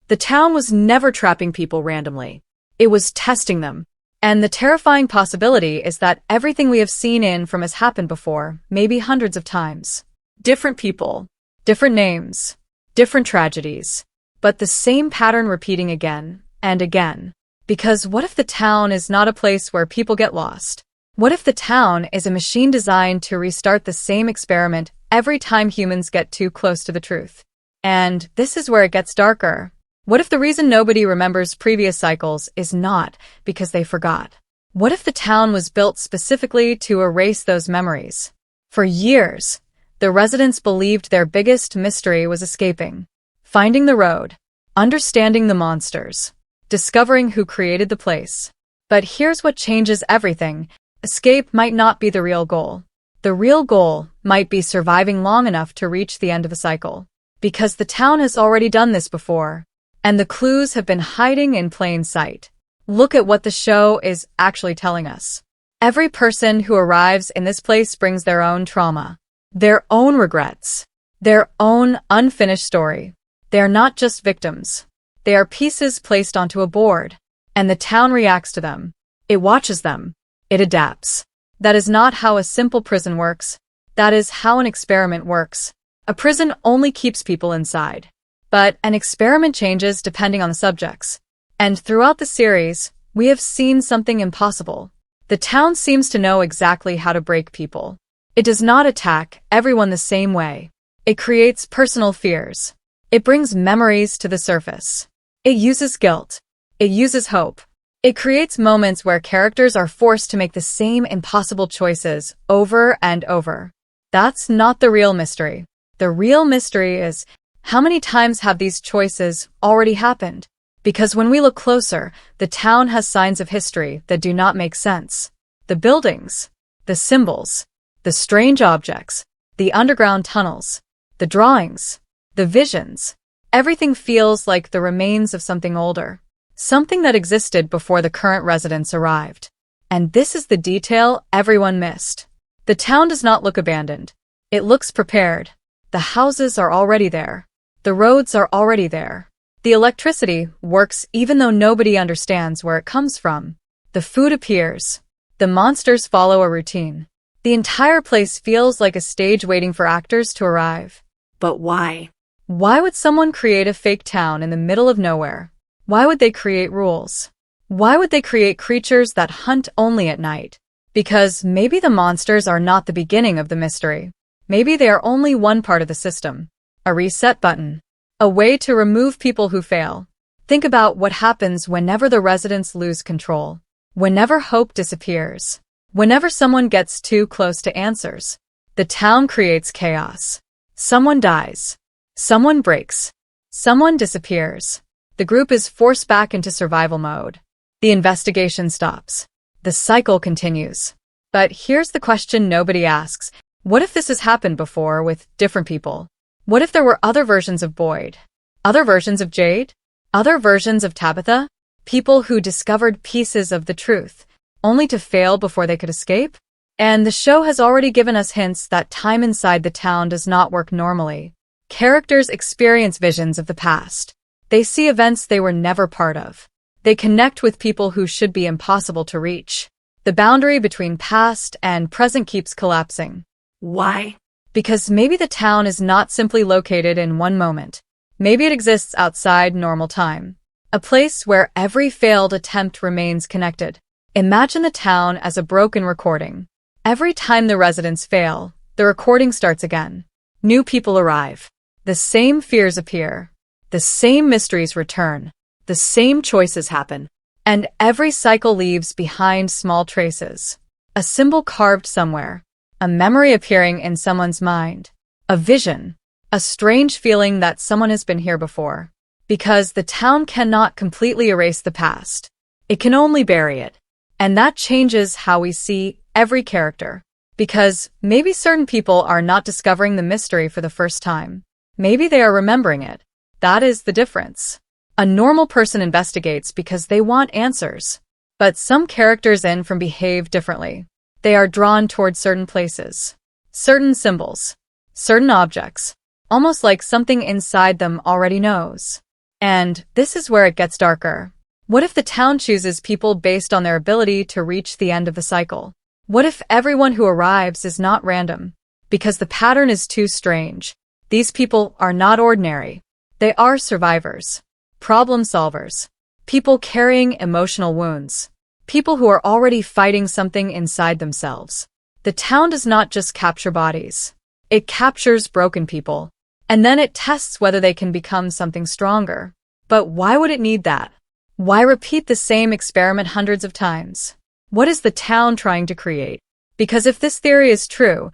The town was never trapping people randomly. It was testing them. And the terrifying possibility is that everything we have seen in from has happened before, maybe hundreds of times. Different people, different names, different tragedies, but the same pattern repeating again and again. Because what if the town is not a place where people get lost? What if the town is a machine designed to restart the same experiment every time humans get too close to the truth? And this is where it gets darker. What if the reason nobody remembers previous cycles is not because they forgot? What if the town was built specifically to erase those memories? For years, the residents believed their biggest mystery was escaping, finding the road, understanding the monsters, discovering who created the place. But here's what changes everything. Escape might not be the real goal. The real goal might be surviving long enough to reach the end of the cycle. Because the town has already done this before. And the clues have been hiding in plain sight. Look at what the show is actually telling us. Every person who arrives in this place brings their own trauma, their own regrets, their own unfinished story. They are not just victims. They are pieces placed onto a board, and the town reacts to them. It watches them. It adapts. That is not how a simple prison works. That is how an experiment works. A prison only keeps people inside. But an experiment changes depending on the subjects. And throughout the series, we have seen something impossible. The town seems to know exactly how to break people. It does not attack everyone the same way. It creates personal fears. It brings memories to the surface. It uses guilt. It uses hope. It creates moments where characters are forced to make the same impossible choices over and over. That's not the real mystery. The real mystery is, how many times have these choices already happened? Because when we look closer, the town has signs of history that do not make sense. The buildings, the symbols, the strange objects, the underground tunnels, the drawings, the visions. Everything feels like the remains of something older, something that existed before the current residents arrived. And this is the detail everyone missed. The town does not look abandoned. It looks prepared. The houses are already there. The roads are already there. The electricity works even though nobody understands where it comes from. The food appears. The monsters follow a routine. The entire place feels like a stage waiting for actors to arrive. But why? Why would someone create a fake town in the middle of nowhere? Why would they create rules? Why would they create creatures that hunt only at night? Because maybe the monsters are not the beginning of the mystery. Maybe they are only one part of the system. A reset button. A way to remove people who fail. Think about what happens whenever the residents lose control. Whenever hope disappears. Whenever someone gets too close to answers. The town creates chaos. Someone dies. Someone breaks. Someone disappears. The group is forced back into survival mode. The investigation stops. The cycle continues. But here's the question nobody asks. What if this has happened before with different people? What if there were other versions of Boyd? Other versions of Jade? Other versions of Tabitha? People who discovered pieces of the truth, only to fail before they could escape? And the show has already given us hints that time inside the town does not work normally. Characters experience visions of the past. They see events they were never part of. They connect with people who should be impossible to reach. The boundary between past and present keeps collapsing. Why? Because maybe the town is not simply located in one moment. Maybe it exists outside normal time. A place where every failed attempt remains connected. Imagine the town as a broken recording. Every time the residents fail, the recording starts again. New people arrive. The same fears appear. The same mysteries return. The same choices happen. And every cycle leaves behind small traces. A symbol carved somewhere. A memory appearing in someone's mind. A vision. A strange feeling that someone has been here before. Because the town cannot completely erase the past. It can only bury it. And that changes how we see every character. Because maybe certain people are not discovering the mystery for the first time. Maybe they are remembering it. That is the difference. A normal person investigates because they want answers. But some characters in from behave differently. They are drawn towards certain places, certain symbols, certain objects, almost like something inside them already knows. And this is where it gets darker. What if the town chooses people based on their ability to reach the end of the cycle? What if everyone who arrives is not random? Because the pattern is too strange. These people are not ordinary. They are survivors, problem solvers, people carrying emotional wounds, people who are already fighting something inside themselves. The town does not just capture bodies. It captures broken people. And then it tests whether they can become something stronger. But why would it need that? Why repeat the same experiment hundreds of times? What is the town trying to create? Because if this theory is true,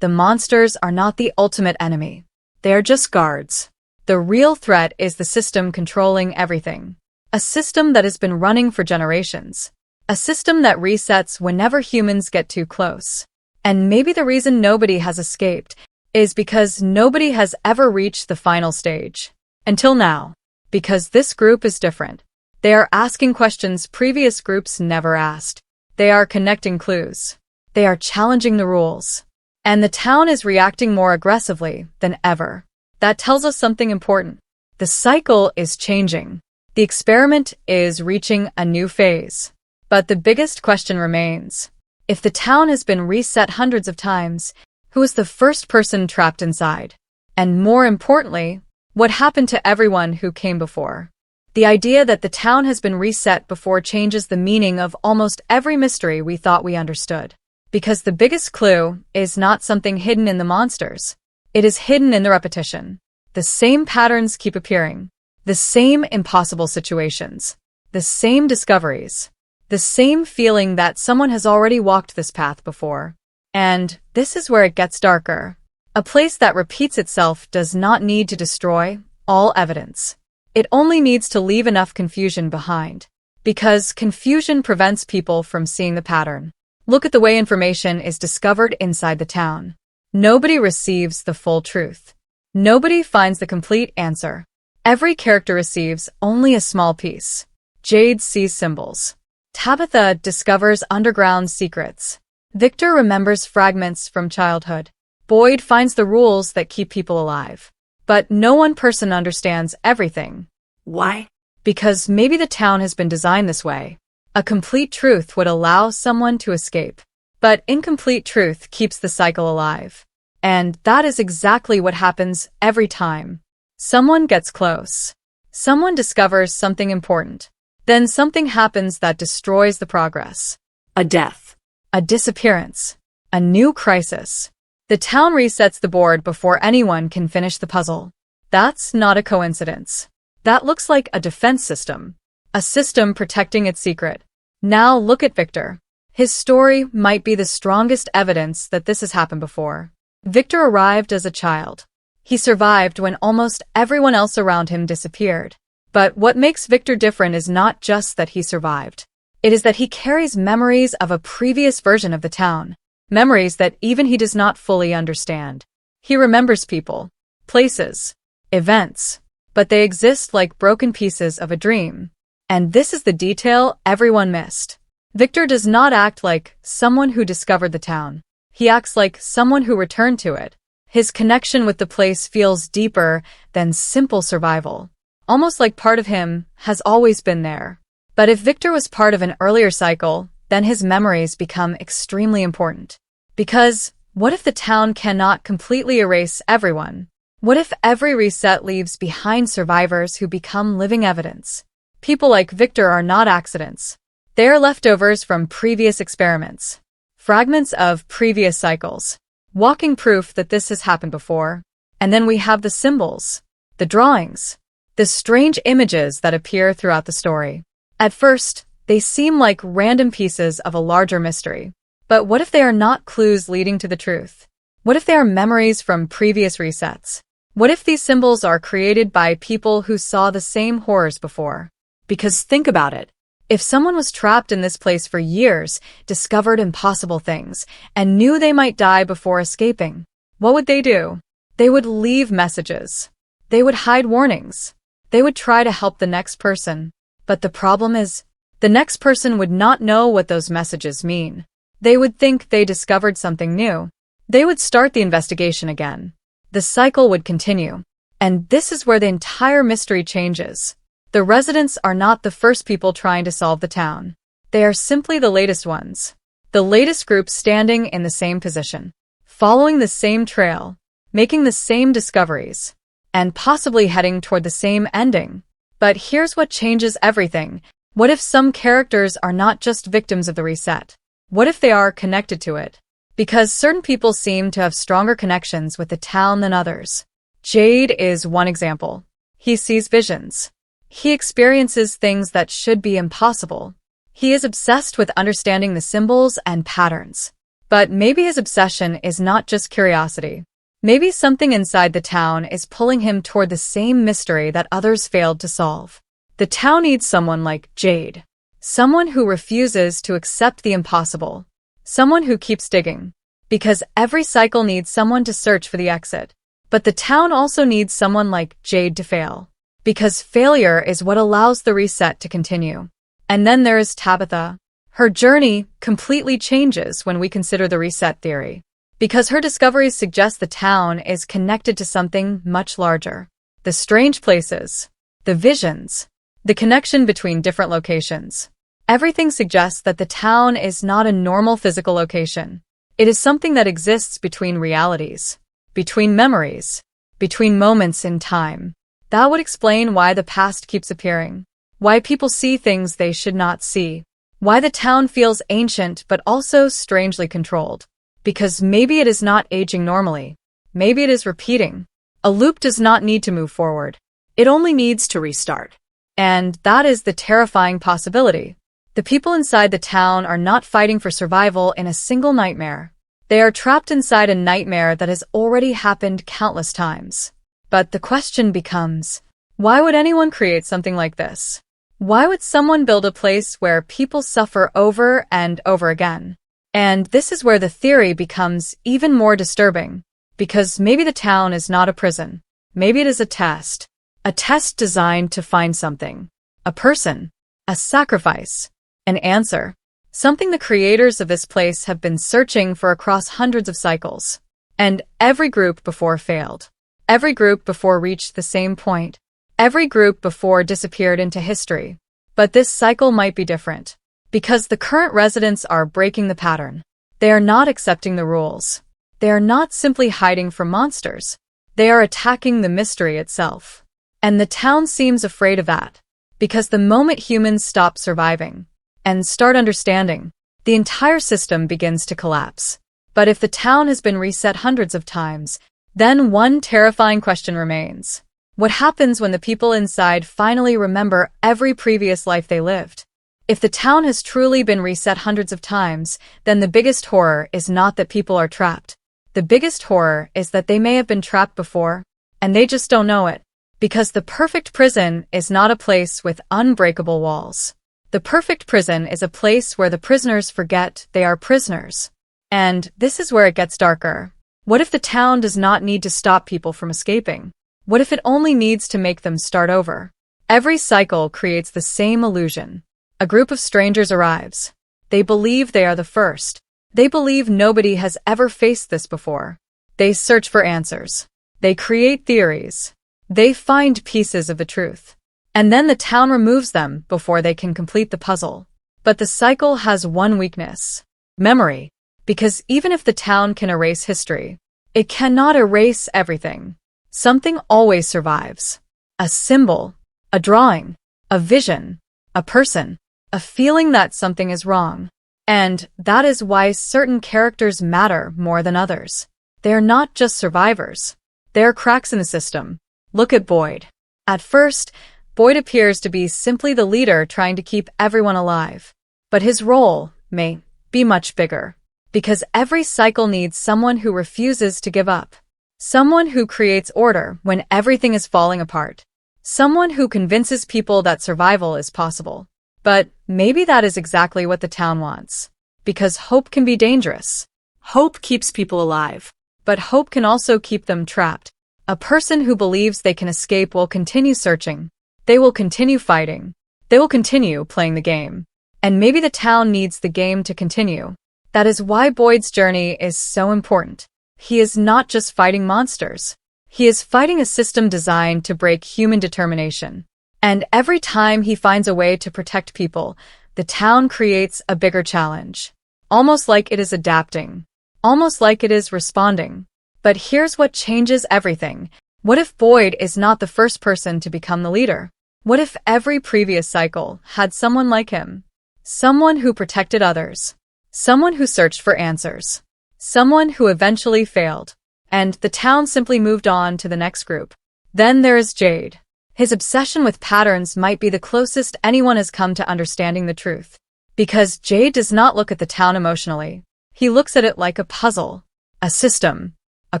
the monsters are not the ultimate enemy. They are just guards. The real threat is the system controlling everything. A system that has been running for generations. A system that resets whenever humans get too close. And maybe the reason nobody has escaped is because nobody has ever reached the final stage. Until now. Because this group is different. They are asking questions previous groups never asked. They are connecting clues. They are challenging the rules. And the town is reacting more aggressively than ever. That tells us something important. The cycle is changing. The experiment is reaching a new phase. But the biggest question remains. If the town has been reset hundreds of times, who was the first person trapped inside? And more importantly, what happened to everyone who came before? The idea that the town has been reset before changes the meaning of almost every mystery we thought we understood. Because the biggest clue is not something hidden in the monsters. It is hidden in the repetition. The same patterns keep appearing. The same impossible situations. The same discoveries. The same feeling that someone has already walked this path before. And this is where it gets darker. A place that repeats itself does not need to destroy all evidence. It only needs to leave enough confusion behind. Because confusion prevents people from seeing the pattern. Look at the way information is discovered inside the town. Nobody receives the full truth. Nobody finds the complete answer. Every character receives only a small piece. Jade sees symbols. Tabitha discovers underground secrets. Victor remembers fragments from childhood. Boyd finds the rules that keep people alive. But no one person understands everything. Why? Because maybe the town has been designed this way. A complete truth would allow someone to escape. But incomplete truth keeps the cycle alive. And that is exactly what happens every time. Someone gets close. Someone discovers something important. Then something happens that destroys the progress. A death. A disappearance. A new crisis. The town resets the board before anyone can finish the puzzle. That's not a coincidence. That looks like a defense system. A system protecting its secret. Now look at Victor. His story might be the strongest evidence that this has happened before. Victor arrived as a child. He survived when almost everyone else around him disappeared. But what makes Victor different is not just that he survived. It is that he carries memories of a previous version of the town. Memories that even he does not fully understand. He remembers people, places, events, but they exist like broken pieces of a dream. And this is the detail everyone missed. Victor does not act like someone who discovered the town. He acts like someone who returned to it. His connection with the place feels deeper than simple survival. Almost like part of him has always been there. But if Victor was part of an earlier cycle, then his memories become extremely important. Because what if the town cannot completely erase everyone? What if every reset leaves behind survivors who become living evidence? People like Victor are not accidents. They are leftovers from previous experiments. Fragments of previous cycles. Walking proof that this has happened before. And then we have the symbols, the drawings, the strange images that appear throughout the story. At first, they seem like random pieces of a larger mystery. But what if they are not clues leading to the truth? What if they are memories from previous resets? What if these symbols are created by people who saw the same horrors before? Because think about it. If someone was trapped in this place for years, discovered impossible things, and knew they might die before escaping, what would they do? They would leave messages. They would hide warnings. They would try to help the next person. But the problem is, the next person would not know what those messages mean. They would think they discovered something new. They would start the investigation again. The cycle would continue. And this is where the entire mystery changes. The residents are not the first people trying to solve the town. They are simply the latest ones. The latest group standing in the same position, following the same trail, making the same discoveries, and possibly heading toward the same ending. But here's what changes everything. What if some characters are not just victims of the reset? What if they are connected to it? Because certain people seem to have stronger connections with the town than others. Jade is one example. He sees visions. He experiences things that should be impossible. He is obsessed with understanding the symbols and patterns. But maybe his obsession is not just curiosity. Maybe something inside the town is pulling him toward the same mystery that others failed to solve. The town needs someone like Jade. Someone who refuses to accept the impossible. Someone who keeps digging. Because every cycle needs someone to search for the exit. But the town also needs someone like Jade to fail. Because failure is what allows the reset to continue. And then there is Tabitha. Her journey completely changes when we consider the reset theory. Because her discoveries suggest the town is connected to something much larger. The strange places. The visions. The connection between different locations. Everything suggests that the town is not a normal physical location. It is something that exists between realities. Between memories. Between moments in time. That would explain why the past keeps appearing. Why people see things they should not see. Why the town feels ancient but also strangely controlled. Because maybe it is not aging normally. Maybe it is repeating. A loop does not need to move forward. It only needs to restart. And that is the terrifying possibility. The people inside the town are not fighting for survival in a single nightmare. They are trapped inside a nightmare that has already happened countless times. But the question becomes, why would anyone create something like this? Why would someone build a place where people suffer over and over again? And this is where the theory becomes even more disturbing. Because maybe the town is not a prison. Maybe it is a test. A test designed to find something. A person. A sacrifice. An answer. Something the creators of this place have been searching for across hundreds of cycles. And every group before failed. Every group before reached the same point. Every group before disappeared into history. But this cycle might be different. Because the current residents are breaking the pattern. They are not accepting the rules. They are not simply hiding from monsters. They are attacking the mystery itself. And the town seems afraid of that. Because the moment humans stop surviving and start understanding, the entire system begins to collapse. But if the town has been reset hundreds of times, then one terrifying question remains. What happens when the people inside finally remember every previous life they lived? If the town has truly been reset hundreds of times, then the biggest horror is not that people are trapped. The biggest horror is that they may have been trapped before, and they just don't know it. Because the perfect prison is not a place with unbreakable walls. The perfect prison is a place where the prisoners forget they are prisoners. And this is where it gets darker. What if the town does not need to stop people from escaping? What if it only needs to make them start over? Every cycle creates the same illusion. A group of strangers arrives. They believe they are the first. They believe nobody has ever faced this before. They search for answers. They create theories. They find pieces of the truth. And then the town removes them before they can complete the puzzle. But the cycle has one weakness. Memory. Because even if the town can erase history, it cannot erase everything. Something always survives. A symbol. A drawing. A vision. A person. A feeling that something is wrong. And that is why certain characters matter more than others. They are not just survivors. They are cracks in the system. Look at Boyd. At first, Boyd appears to be simply the leader trying to keep everyone alive. But his role may be much bigger. Because every cycle needs someone who refuses to give up. Someone who creates order when everything is falling apart. Someone who convinces people that survival is possible. But maybe that is exactly what the town wants. Because hope can be dangerous. Hope keeps people alive. But hope can also keep them trapped. A person who believes they can escape will continue searching. They will continue fighting. They will continue playing the game. And maybe the town needs the game to continue. That is why Boyd's journey is so important. He is not just fighting monsters. He is fighting a system designed to break human determination. And every time he finds a way to protect people, the town creates a bigger challenge. Almost like it is adapting. Almost like it is responding. But here's what changes everything. What if Boyd is not the first person to become the leader? What if every previous cycle had someone like him? Someone who protected others. Someone who searched for answers. Someone who eventually failed. And the town simply moved on to the next group. Then there is Jade. His obsession with patterns might be the closest anyone has come to understanding the truth. Because Jade does not look at the town emotionally. He looks at it like a puzzle, a system, a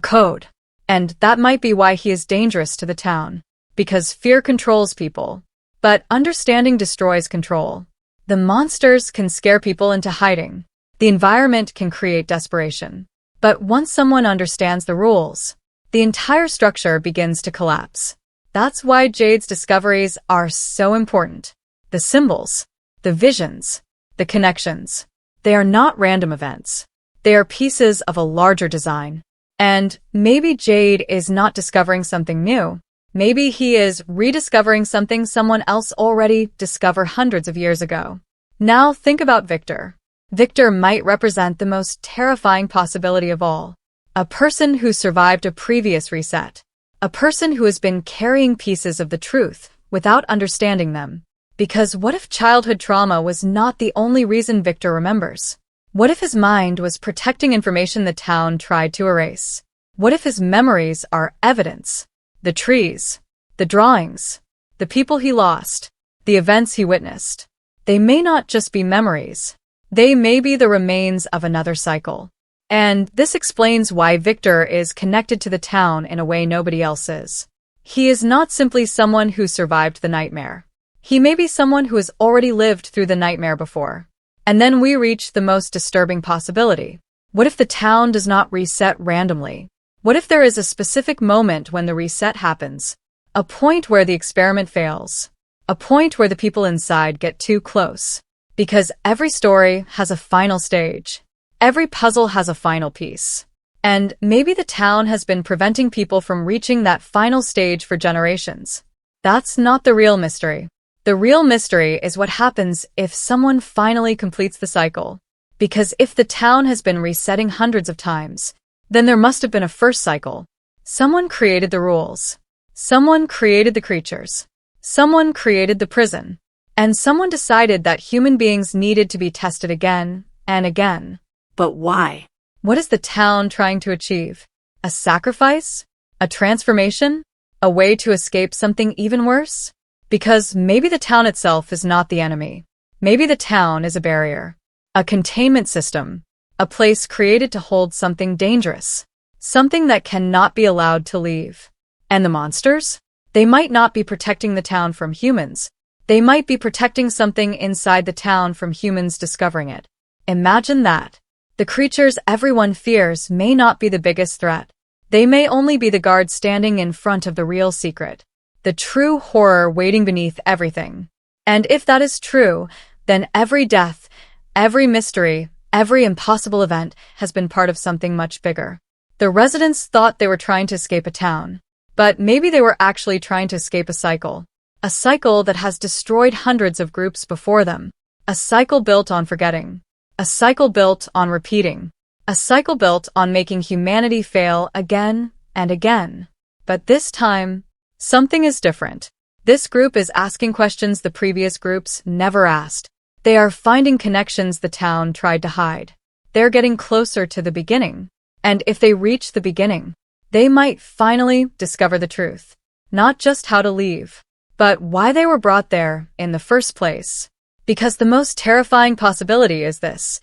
code. And that might be why he is dangerous to the town. Because fear controls people. But understanding destroys control. The monsters can scare people into hiding. The environment can create desperation. But once someone understands the rules, the entire structure begins to collapse. That's why Jade's discoveries are so important. The symbols, the visions, the connections. They are not random events. They are pieces of a larger design. And maybe Jade is not discovering something new. Maybe he is rediscovering something someone else already discovered hundreds of years ago. Now think about Victor. Victor might represent the most terrifying possibility of all. A person who survived a previous reset. A person who has been carrying pieces of the truth without understanding them. Because what if childhood trauma was not the only reason Victor remembers? What if his mind was protecting information the town tried to erase? What if his memories are evidence? The trees, the drawings, the people he lost, the events he witnessed. They may not just be memories. They may be the remains of another cycle. And this explains why Victor is connected to the town in a way nobody else is. He is not simply someone who survived the nightmare. He may be someone who has already lived through the nightmare before. And then we reach the most disturbing possibility. What if the town does not reset randomly? What if there is a specific moment when the reset happens? A point where the experiment fails. A point where the people inside get too close. Because every story has a final stage. Every puzzle has a final piece. And maybe the town has been preventing people from reaching that final stage for generations. That's not the real mystery. The real mystery is what happens if someone finally completes the cycle. Because if the town has been resetting hundreds of times, then there must have been a first cycle. Someone created the rules. Someone created the creatures. Someone created the prison. And someone decided that human beings needed to be tested again and again. But why? What is the town trying to achieve? A sacrifice? A transformation? A way to escape something even worse? Because maybe the town itself is not the enemy. Maybe the town is a barrier. A containment system. A place created to hold something dangerous. Something that cannot be allowed to leave. And the monsters? They might not be protecting the town from humans. They might be protecting something inside the town from humans discovering it. Imagine that. The creatures everyone fears may not be the biggest threat. They may only be the guard standing in front of the real secret. The true horror waiting beneath everything. And if that is true, then every death, every mystery, every impossible event has been part of something much bigger. The residents thought they were trying to escape a town. But maybe they were actually trying to escape a cycle. A cycle that has destroyed hundreds of groups before them. A cycle built on forgetting. A cycle built on repeating. A cycle built on making humanity fail again and again. But this time, something is different. This group is asking questions the previous groups never asked. They are finding connections the town tried to hide. They're getting closer to the beginning. And if they reach the beginning, they might finally discover the truth. Not just how to leave, but why they were brought there in the first place. Because the most terrifying possibility is this.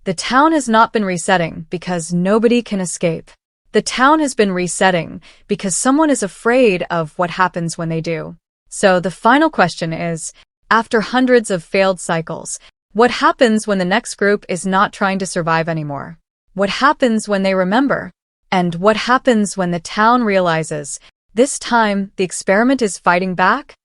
The town has not been resetting because nobody can escape. The town has been resetting because someone is afraid of what happens when they do. So the final question is, after hundreds of failed cycles, what happens when the next group is not trying to survive anymore? What happens when they remember? And what happens when the town realizes, this time the experiment is fighting back?